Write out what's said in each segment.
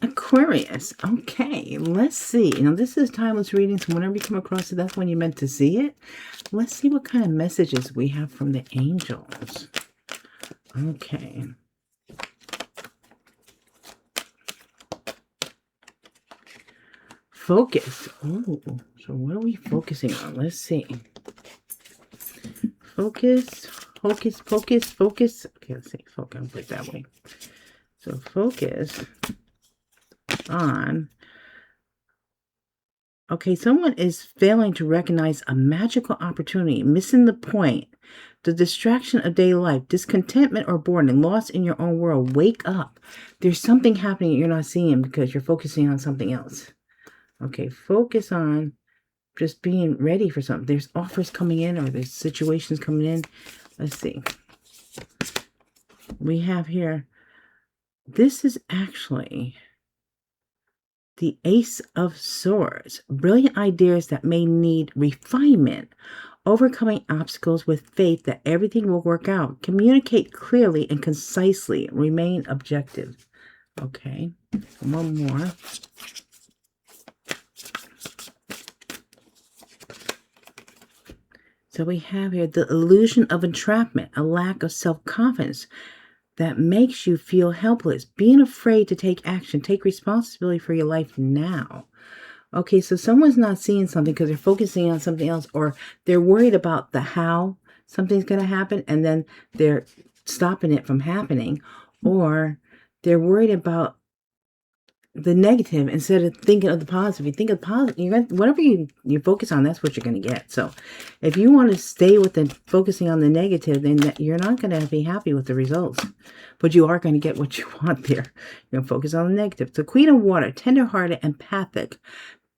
Aquarius. Okay, let's see. Now, this is timeless reading, so whenever you come across it, that's when you're meant to see it. Let's see what kind of messages we have from the angels. Okay. Focus. Oh, so what are we focusing on? Let's see. Focus. Focus, focus, focus. Okay, let's see. Focus. I'll put it that way. So focus on... Okay, someone is failing to recognize a magical opportunity, missing the point. The distraction of daily life, discontentment or boredom, lost in your own world. Wake up. There's something happening you're not seeing because you're focusing on something else. Okay, focus on just being ready for something. There's offers coming in or there's situations coming in. Let's see. We have here, this is actually the Ace of Swords. Brilliant ideas that may need refinement. Overcoming obstacles with faith that everything will work out. Communicate clearly and concisely. Remain objective. Okay, one more. So we have here the illusion of entrapment, a lack of self-confidence that makes you feel helpless, being afraid to take action. Take responsibility for your life now. Okay, so someone's not seeing something because they're focusing on something else, or they're worried about the how something's going to happen, and then they're stopping it from happening, or they're worried about the negative instead of thinking of the positive. You think of positive, you're gonna, whatever you focus on, that's what you're going to get. So if you want to stay with the focusing on the negative, then you're not going to be happy with the results, but you are going to get what you want there. You're going to focus on the negative. So Queen of Water, tender-hearted, empathic,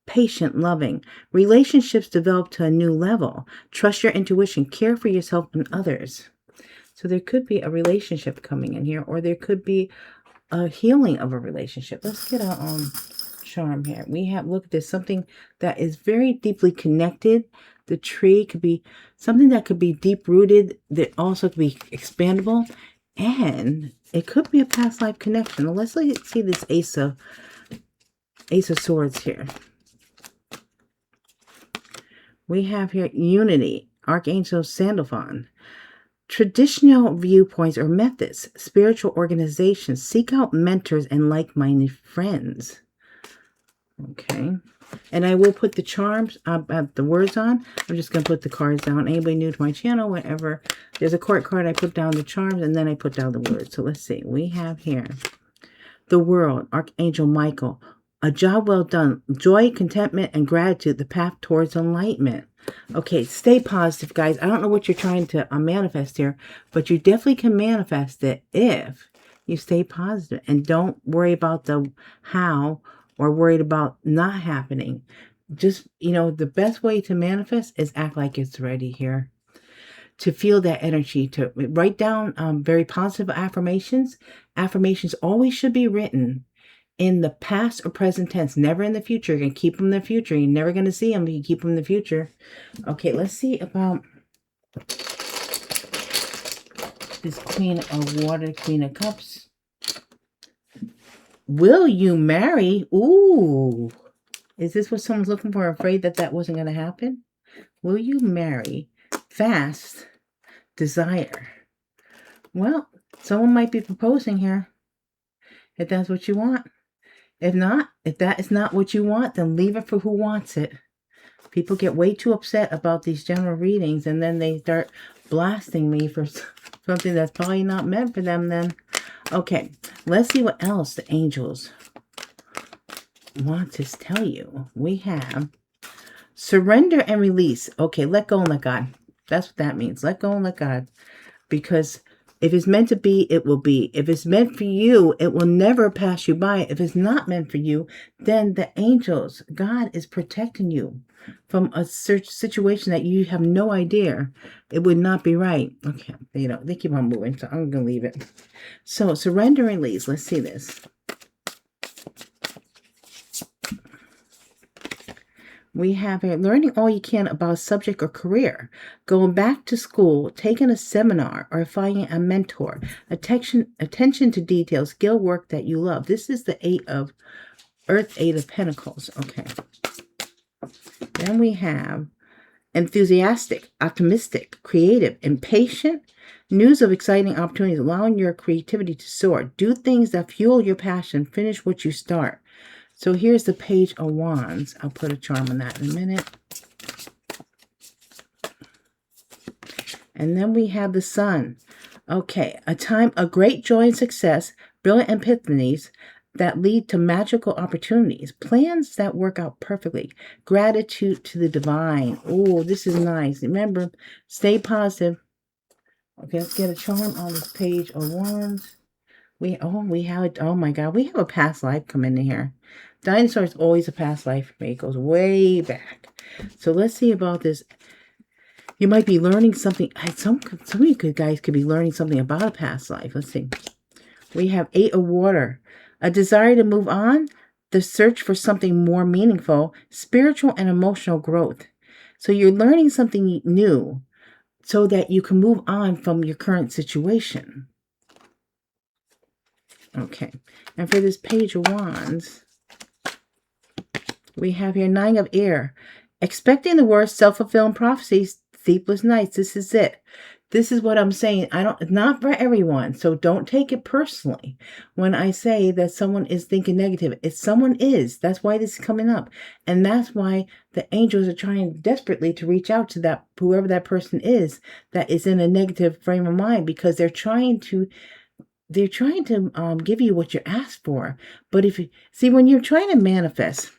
patient, loving. Relationships develop to a new level. Trust your intuition. Care for yourself and others. So there could be a relationship coming in here, or there could be a healing of a relationship. Let's get a charm here. We have, look at this, something that is very deeply connected. The tree could be something that could be deep rooted, that also could be expandable, and it could be a past life connection. Now let's see this Ace of Swords here. We have here unity, Archangel Sandalphon. Traditional viewpoints or methods, spiritual organizations, seek out mentors and like-minded friends. Okay. And I will put the charms, the words on. I'm just going to put the cards down. Anybody new to my channel, whenever there's a court card, I put down the charms and then I put down the words. So let's see. We have here the World, Archangel Michael. A job well done. Joy, contentment, and gratitude, the path towards enlightenment. Okay, stay positive, guys. I don't know what you're trying to manifest here, but you definitely can manifest it if you stay positive and don't worry about the how or worried about not happening. Just, the best way to manifest is act like it's ready here. To feel that energy, to write down very positive affirmations. Affirmations always should be written in the past or present tense, never in the future. You're going to keep them in the future. You're never going to see them, but you keep them in the future. Okay, let's see about this Queen of Water, Queen of Cups. Will you marry? Ooh. Is this what someone's looking for? Afraid that wasn't going to happen? Will you marry? Fast. Desire. Well, someone might be proposing here. If that's what you want. If not, if that is not what you want, then leave it for who wants it. People get way too upset about these general readings, and then they start blasting me for something that's probably not meant for them then. Okay, let's see what else the angels want to tell you. We have surrender and release. Okay, let go and let God. That's what that means. Let go and let God. Because if it's meant to be, it will be. If it's meant for you, it will never pass you by. If it's not meant for you, then the angels, God is protecting you from a situation that you have no idea. It would not be right. Okay, they keep on moving, so I'm going to leave it. So, surrender and release. Let's see this. We have here learning all you can about a subject or career, going back to school, taking a seminar, or finding a mentor. Attention to detail, skill work that you love. This is the Eight of Pentacles. Okay. Then we have enthusiastic, optimistic, creative, impatient. News of exciting opportunities, allowing your creativity to soar. Do things that fuel your passion. Finish what you start. So here's the Page of Wands. I'll put a charm on that in a minute. And then we have the Sun. Okay, a time of great joy and success, brilliant epiphanies that lead to magical opportunities, plans that work out perfectly, gratitude to the divine. Oh, this is nice. Remember, stay positive. Okay, let's get a charm on this Page of Wands. We have, oh my God, we have a past life come in here. Dinosaur is always a past life for me. It goes way back. So let's see about this. You might be learning something. Some of you guys could be learning something about a past life. Let's see. We have Eight of Water. A desire to move on. The search for something more meaningful. Spiritual and emotional growth. So you're learning something new so that you can move on from your current situation. Okay. And for this Page of Wands, we have here Nine of Air. Expecting the worst, self-fulfilling prophecies, sleepless nights. This is it. This is what I'm saying. It's not for everyone, so don't take it personally when I say that someone is thinking negative. If someone is, that's why this is coming up. And that's why the angels are trying desperately to reach out to that, whoever that person is that is in a negative frame of mind, because they're trying to give you what you asked for. But if you see, when you're trying to manifest,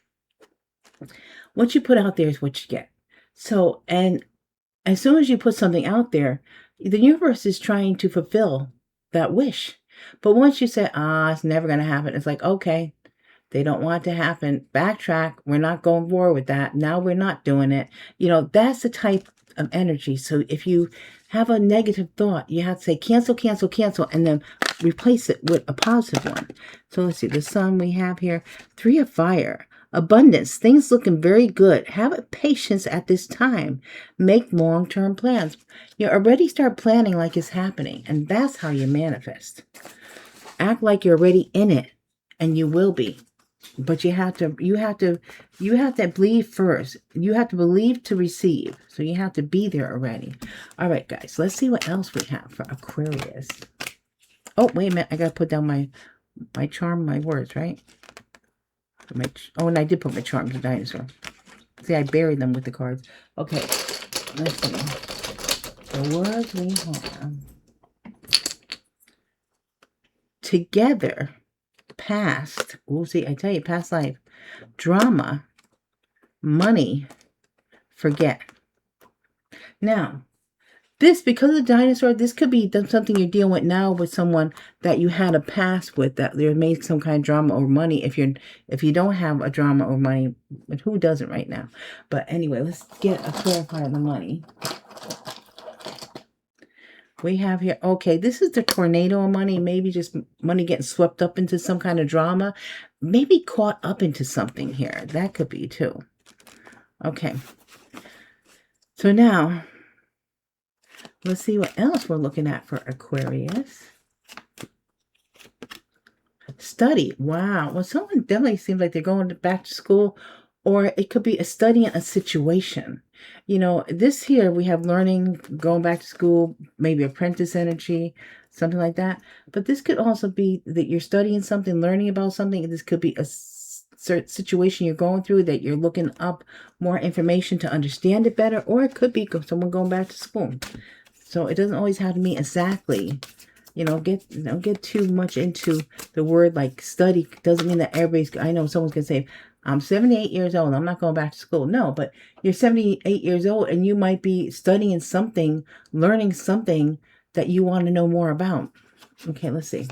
what you put out there is what you get. So, and as soon as you put something out there, the universe is trying to fulfill that wish. But once you say, it's never going to happen, it's like, okay, they don't want it to happen. Backtrack. We're not going forward with that. Now we're not doing it. You know, that's the type of energy. So if you have a negative thought, you have to say cancel, cancel, cancel, and then replace it with a positive one. So let's see, the Sun we have here, Three of Fire. Abundance, things looking very good. Have patience at this time. Make long-term plans. You already start planning like it's happening, and that's how you manifest. Act like you're already in it, and you will be. But you have to believe first. You have to believe to receive. So you have to be there already. All right, guys, let's see what else we have for Aquarius. Oh, wait a minute. I got to put down my charm, my words, right? And I did put my charms of dinosaur. See, I buried them with the cards. Okay, let's see. The words we have. Together. Past. We'll see, I tell you, past life. Drama. Money. Forget. Now, this, because of the dinosaur, this could be something you're dealing with now with someone that you had a past with, that there made some kind of drama over money. If you don't have a drama over money, but who doesn't right now? But anyway, let's get a clarifier on the money. We have here, okay, this is the tornado of money. Maybe just money getting swept up into some kind of drama. Maybe caught up into something here. That could be too. Okay. So now, let's see what else we're looking at for Aquarius. Study. Wow. Well, someone definitely seems like they're going back to school, or it could be a studying a situation. You know, this here, we have learning, going back to school, maybe apprentice energy, something like that. But this could also be that you're studying something, learning about something. This could be a certain situation you're going through that you're looking up more information to understand it better, or it could be someone going back to school. So it doesn't always have to mean exactly, don't get too much into the word like study. Doesn't mean that everybody's, I know someone's going to say, I'm 78 years old, I'm not going back to school. No, but you're 78 years old and you might be studying something, learning something that you want to know more about. Okay, let's see.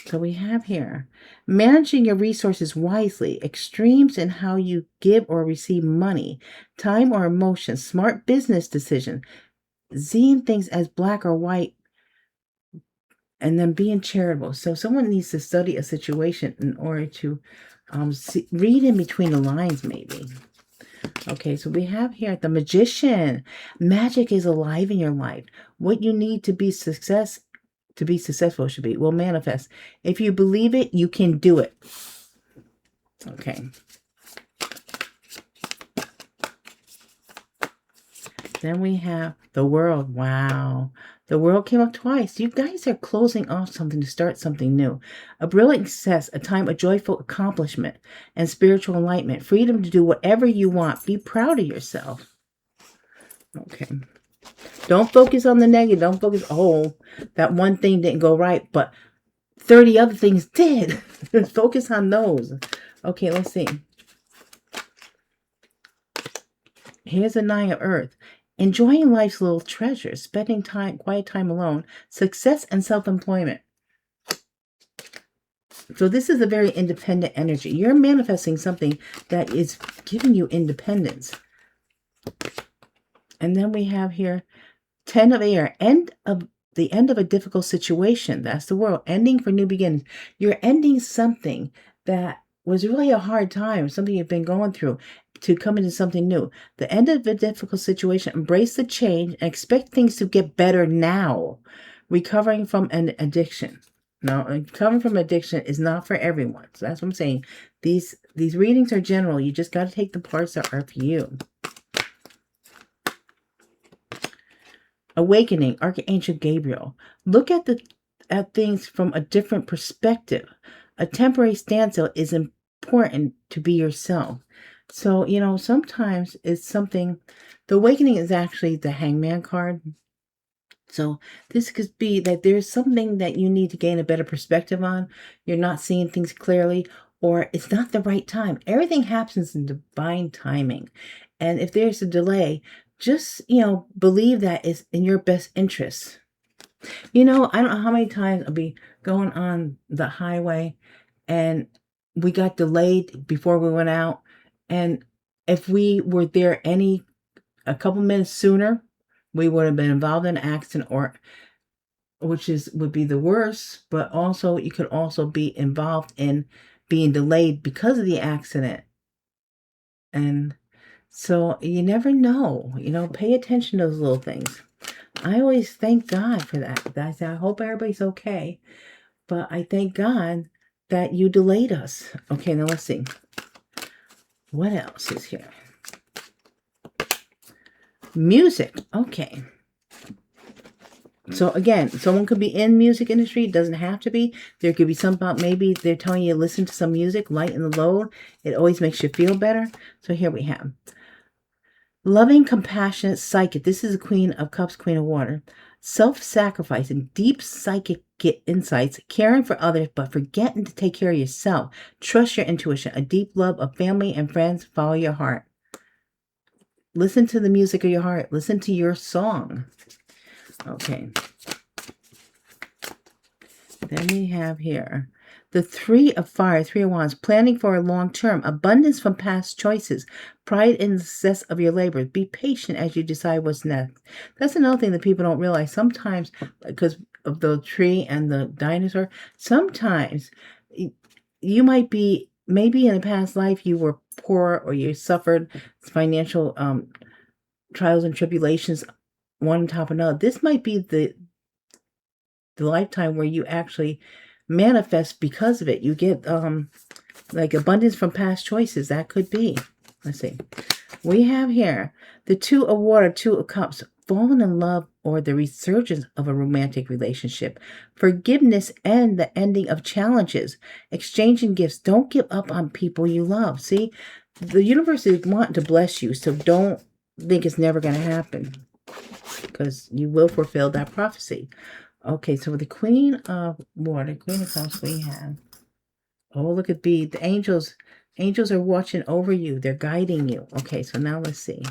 So we have here, managing your resources wisely, extremes in how you give or receive money, time or emotion, smart business decision, seeing things as black or white, And then being charitable. So someone needs to study a situation in order to read in between the lines, maybe. Okay, so we have here the Magician. Magic is alive in your life. What you need to be successful should be will manifest. If you believe it, you can do it. Okay. Then we have the World. Wow. The World came up twice. You guys are closing off something to start something new. A brilliant success, a time of joyful accomplishment and spiritual enlightenment. Freedom to do whatever you want. Be proud of yourself. Okay. Don't focus on the negative. Don't focus, oh, that one thing didn't go right, but 30 other things did. Focus on those. Okay, let's see. Here's the Nine of Earth. Enjoying life's little treasures, spending time, quiet time alone, success and self-employment. So this is a very independent energy. You're manifesting something that is giving you independence. And then we have here 10 of Air, the end of a difficult situation. That's the World. Ending for new beginnings. You're ending something that was really a hard time, something you've been going through, to come into something new. The end of a difficult situation. Embrace the change and expect things to get better now. Recovering from an addiction. Now, recovering from addiction is not for everyone. So that's what I'm saying. These readings are general. You just got to take the parts that are for you. Awakening, Archangel Gabriel. Look at things from a different perspective. A temporary standstill is important to be yourself. So, you know, sometimes it's something, the awakening is actually the Hangman card. So this could be that there's something that you need to gain a better perspective on. You're not seeing things clearly, or it's not the right time. Everything happens in divine timing. And if there's a delay, just, you know, believe that it's in your best interest. You know, I don't know how many times I'll be going on the highway and we got delayed before we went out. And if we were there a couple minutes sooner, we would have been involved in an accident, or would be the worst, but also you could also be involved in being delayed because of the accident. And so you never know, you know, pay attention to those little things. I always thank God for that. I hope everybody's okay, but I thank God that you delayed us. Okay, now let's see. What else is here? Music. Okay. So again, someone could be in music industry. It doesn't have to be. There could be some about maybe they're telling you to listen to some music, lighten the load. It always makes you feel better. So here we have loving, compassionate, psychic. This is the Queen of Cups, Queen of Water. Self-sacrificing, deep psychic insights, caring for others, but forgetting to take care of yourself. Trust your intuition. A deep love of family and friends. Follow your heart. Listen to the music of your heart. Listen to your song. Okay. Then we have here the Three of Fire, Three of Wands, planning for a long term, abundance from past choices, pride in the success of your labor. Be patient as you decide what's next. That's another thing that people don't realize. Sometimes, because of the tree and the dinosaur, sometimes you might be, maybe in a past life you were poor or you suffered financial trials and tribulations, one on top of another. This might be the lifetime where you actually manifest because of it. You get like abundance from past choices. That could be. Let's see. We have here the Two of Water, Two of Cups. Falling in love or the resurgence of a romantic relationship. Forgiveness and the ending of challenges. Exchanging gifts. Don't give up on people you love. See, the universe is wanting to bless you, so don't think it's never going to happen, because you will fulfill that prophecy. Okay, so with the Queen of Water, Queen of Cups, we have, oh, look at the angels. Angels are watching over you. They're guiding you. Okay, so now let's see.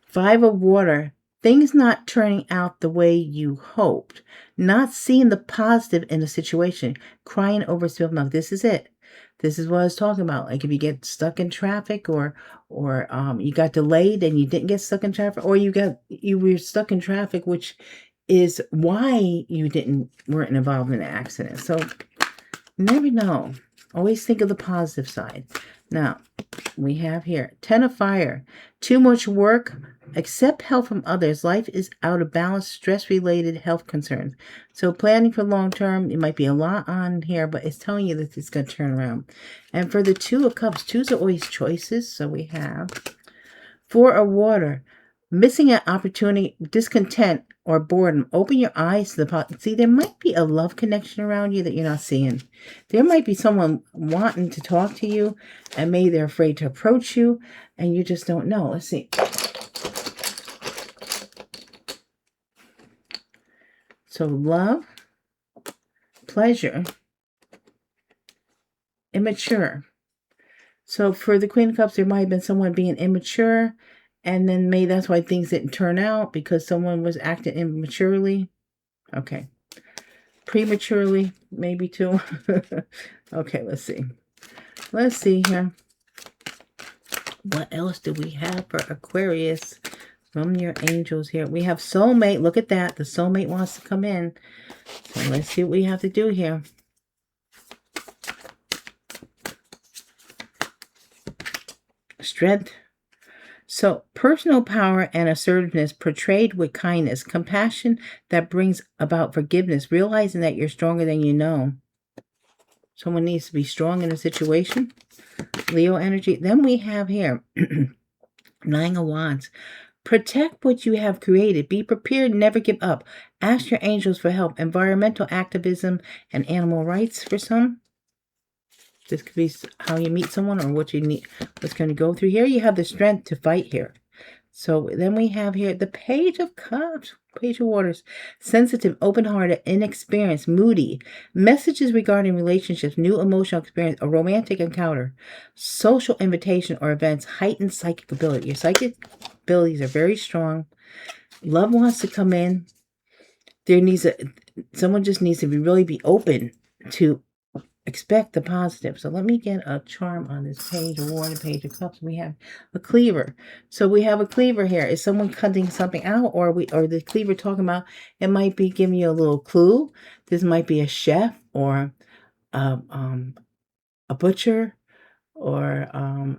Five of Water, things not turning out the way you hoped. Not seeing the positive in the situation. Crying over spilled milk. This is it. This is what I was talking about. Like if you get stuck in traffic, or you got delayed and you didn't get stuck in traffic, or you were stuck in traffic, which is why you weren't involved in an accident. So never know. Always think of the positive side. Now, we have here 10 of fire. Too much work. Accept help from others. Life is out of balance. Stress-related health concerns. So planning for long term, it might be a lot on here, but it's telling you that it's going to turn around. And for the 2 of cups, 2s are always choices. So we have 4 of water. Missing an opportunity, discontent, or boredom. Open your eyes to the see, there might be a love connection around you that you're not seeing. There might be someone wanting to talk to you, and maybe they're afraid to approach you, and you just don't know. Let's see. So love, pleasure, immature. So for the Queen of Cups, there might have been someone being immature, and then maybe that's why things didn't turn out, because someone was acting immaturely. Okay. Prematurely, maybe too. Okay, let's see. Let's see here. What else do we have for Aquarius from your angels here? We have soulmate. Look at that. The soulmate wants to come in. So let's see what we have to do here. Strength. So, personal power and assertiveness portrayed with kindness, compassion that brings about forgiveness, realizing that you're stronger than you know. Someone needs to be strong in a situation. Leo energy. Then we have here 9 of Wands. Protect what you have created. Be prepared. Never give up. Ask your angels for help. Environmental activism and animal rights for some. This could be how you meet someone, or what you need, what's going to go through. Here you have the strength to fight here. So then we have here the Page of Cups, Page of Waters. Sensitive, open-hearted, inexperienced, moody. Messages regarding relationships, new emotional experience, a romantic encounter, social invitation or events, heightened psychic ability. Your psychic abilities are very strong. Love wants to come in. Someone just needs to really be open to expect the positive. So let me get a charm on this Page of Water, Page of Cups. We have a cleaver. So we have a cleaver here. Is someone cutting something out, or the cleaver talking about? It might be giving you a little clue. This might be a chef, or a butcher, or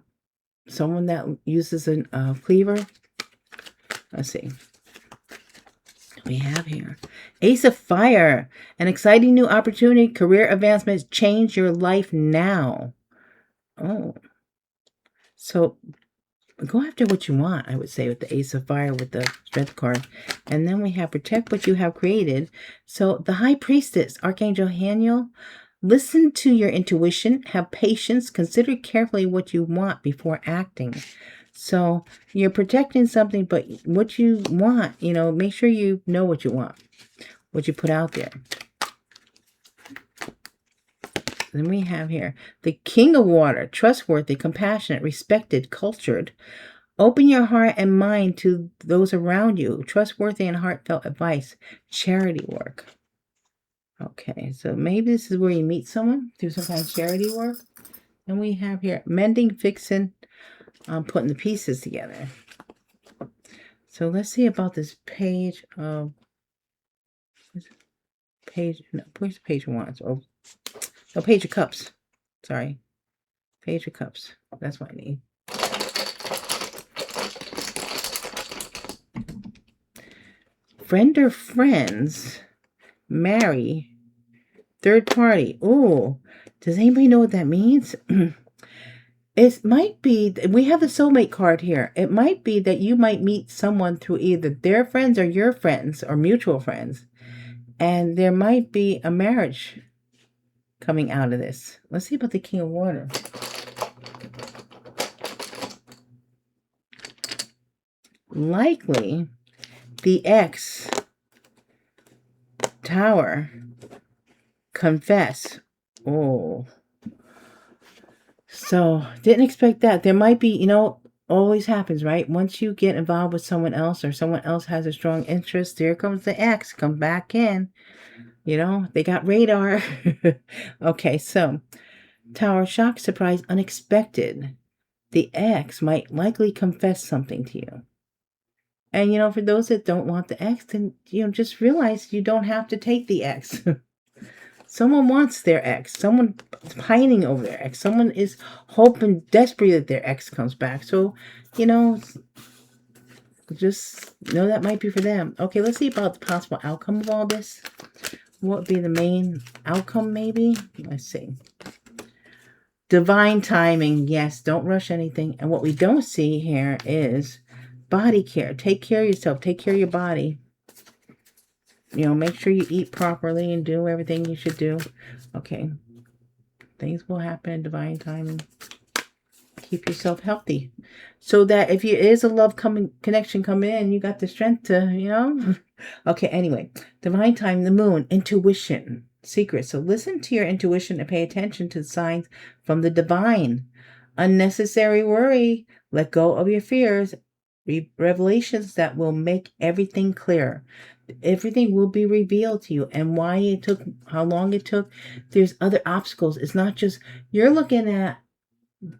someone that uses a cleaver. Let's see. We have here Ace of Fire. An exciting new opportunity, career advancements, change your life now. Oh, so go after what you want, I would say, with the Ace of Fire, with the Strength card. And then we have protect what you have created. So the High Priestess, Archangel Haniel. Listen to your intuition, have patience, consider carefully what you want before acting. So you're protecting something, but what you want, make sure you know what you want, what you put out there. Then we have here the King of Water, trustworthy, compassionate, respected, cultured. Open your heart and mind to those around you. Trustworthy and heartfelt advice, charity work. Okay, so maybe this is where you meet someone, do some kind of charity work. And we have here mending, fixing, putting the pieces together. So let's see about this Page of Page of Wands. Oh, no, Page of Cups. Sorry, Page of Cups. That's what I need. Friend or friends, marry, third party. Oh, does anybody know what that means? It might be, we have the soulmate card here. It might be that you might meet someone through either their friends or your friends, or mutual friends. And there might be a marriage coming out of this. Let's see about the King of Water. Likely, the ex, Tower, confess. Oh. So, didn't expect that. There might be, always happens, right? Once you get involved with someone else, or someone else has a strong interest, there comes the ex, come back in. They got radar. Okay, so Tower, shock, surprise, unexpected. The ex might likely confess something to you. And, for those that don't want the ex, then, just realize you don't have to take the ex. Someone wants their ex. Someone is pining over their ex. Someone is hoping desperately that their ex comes back. So, just know that might be for them. Okay, let's see about the possible outcome of all this. What would be the main outcome, maybe? Let's see. Divine timing. Yes, don't rush anything. And what we don't see here is body care. Take care of yourself. Take care of your body. Make sure you eat properly and do everything you should do. Okay. Things will happen in divine timing. Keep yourself healthy. So that if there is a love connection coming in, you got the strength to, Okay, anyway. Divine time, the moon, intuition, secret. So listen to your intuition and pay attention to the signs from the divine. Unnecessary worry. Let go of your fears. Revelations that will make everything clear. Everything will be revealed to you, and why it took, how long it took. There's other obstacles. It's not just you're looking at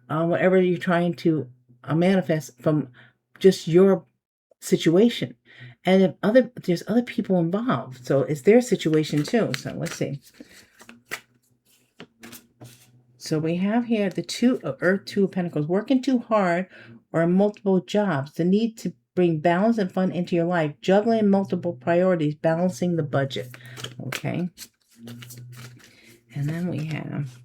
whatever you're trying to manifest from just your situation, and if there's other people involved, so it's their situation too. So let's see. So we have here the Two of Earth, Two of Pentacles. Working too hard or multiple jobs. The need to bring balance and fun into your life. Juggling multiple priorities. Balancing the budget. Okay. And then we have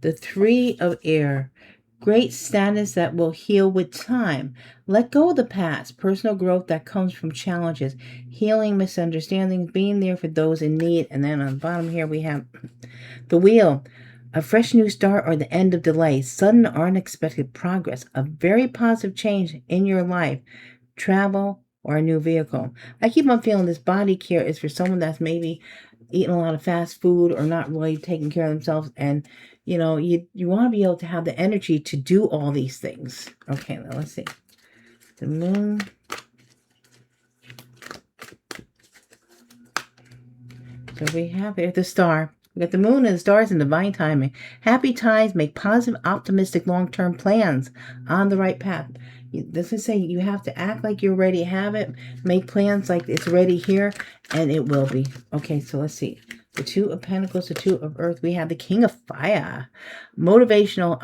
the Three of Air. Great status that will heal with time. Let go of the past. Personal growth that comes from challenges. Healing misunderstandings. Being there for those in need. And then on the bottom here we have the Wheel. A fresh new start or the end of delay. Sudden or unexpected progress. A very positive change in your life. Travel or a new vehicle. I keep on feeling this body care is for someone that's maybe eating a lot of fast food or not really taking care of themselves. And, you want to be able to have the energy to do all these things. Okay, now let's see. The moon. So we have here the star. We got the moon and the stars and divine timing. Happy times make positive, optimistic, long-term plans on the right path. This is saying you have to act like you're ready to have it. Make plans like it's ready here, and it will be. Okay, so let's see. The Two of Pentacles, the Two of Earth. We have the King of Fire. Motivational,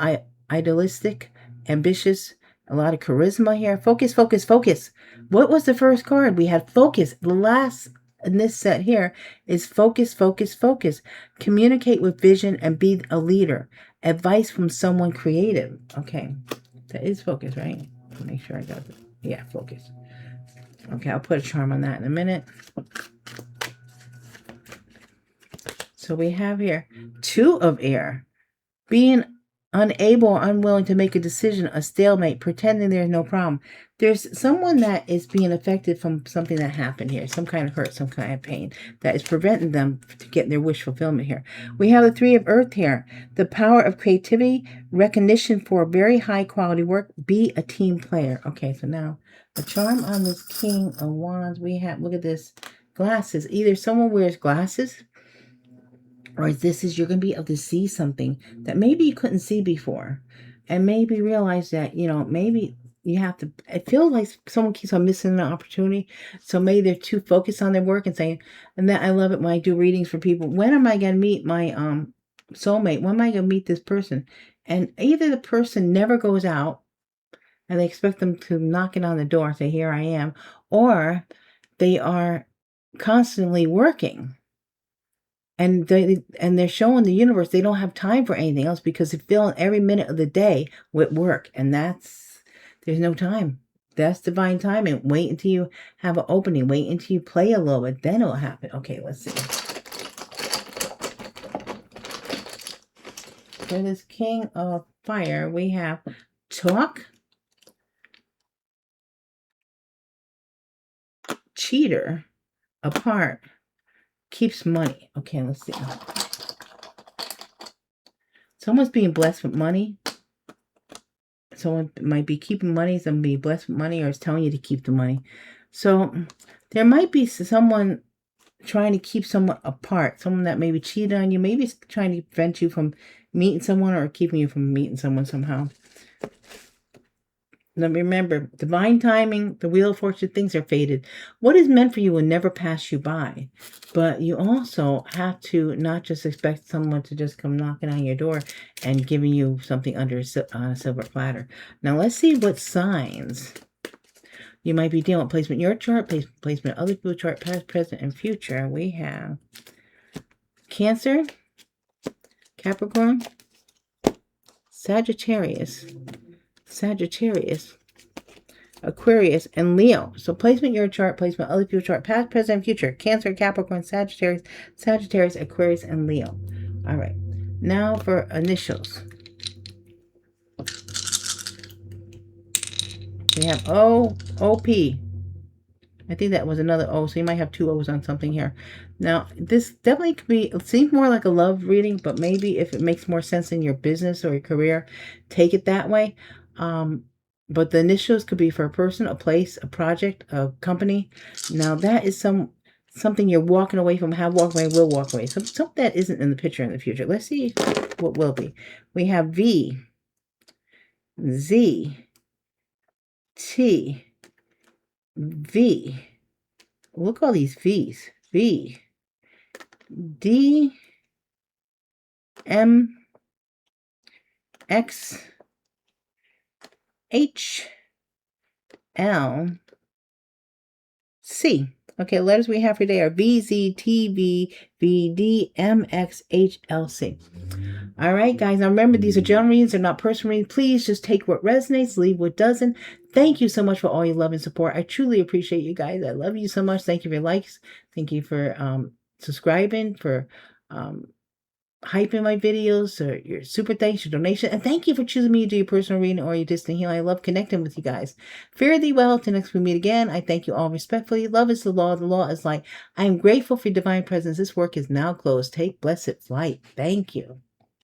idealistic, ambitious, a lot of charisma here. Focus, focus, focus. What was the first card? We had focus. The last in this set here is focus, focus, focus. Communicate with vision and be a leader. Advice from someone creative. Okay, that is focus, right? Make sure I got it. Yeah, focus. Okay, I'll put a charm on that in a minute. So we have here Two of Air. Being unable or unwilling to make a decision, a stalemate, pretending there's no problem. There's someone that is being affected from something that happened here, some kind of hurt, some kind of pain that is preventing them to get their wish fulfillment here. We have the Three of Earth here. The power of creativity, recognition for very high quality work, be a team player. Okay, so now the charm on this King of Wands, we have, look at this, glasses. Either someone wears glasses, or you're going to be able to see something that maybe you couldn't see before. And maybe realize that, maybe you have to, it feels like someone keeps on missing an opportunity. So maybe they're too focused on their work and saying, and that I love it when I do readings for people. When am I going to meet my soulmate? When am I going to meet this person? And either the person never goes out and they expect them to knock it on the door and say, here I am. Or they are constantly working. And they're showing the universe they don't have time for anything else because they're filling every minute of the day with work. And there's no time. That's divine timing. Wait until you have an opening. Wait until you play a little bit. Then it'll happen. Okay, let's see. For this King of Fire, we have talk, cheater, apart, keeps money. Okay, let's see. Someone's being blessed with money. Someone might be keeping money, someone being blessed with money, or is telling you to keep the money. So there might be someone trying to keep someone apart, someone that maybe cheated on you, maybe trying to prevent you from meeting someone or keeping you from meeting someone somehow. Now remember, divine timing, the wheel of fortune, things are fated. What is meant for you will never pass you by. But you also have to not just expect someone to just come knocking on your door and giving you something under a silver platter. Now let's see what signs you might be dealing with. Placement in your chart, placement in other people's chart, past, present, and future. We have Cancer, Capricorn, Sagittarius, Aquarius, and Leo. So placement in your chart, placement other people's chart, past, present, and future. Cancer, Capricorn, Sagittarius, Aquarius, and Leo. All right. Now for initials. We have O-O-P. I think that was another O, so you might have two O's on something here. Now, this definitely could be, it seems more like a love reading, but maybe if it makes more sense in your business or your career, take it that way. But the initials could be for a person, a place, a project, a company. Now, that is something you're walking away from, have walked away, will walk away. Something that isn't in the picture in the future. Let's see what will be. We have V, Z, T, V. Look at all these V's. V, D, M, X, H, L, C. Okay, letters we have for today are V, Z, T, V, V, D, M, X, H, L, C. All right, guys. Now remember, these are general readings. They're not personal readings. Please just take what resonates, leave what doesn't. Thank you so much for all your love and support. I truly appreciate you guys. I love you so much. Thank you for your likes. Thank you for subscribing, for hyping my videos, or your super thanks, your donation. And thank you for choosing me to do your personal reading or your distant healing. I love connecting with you guys. Fare thee well till next we meet again. I thank you all respectfully. Love is the law. The law is light. I am grateful for your divine presence. This work is now closed. Take blessed flight. Thank you.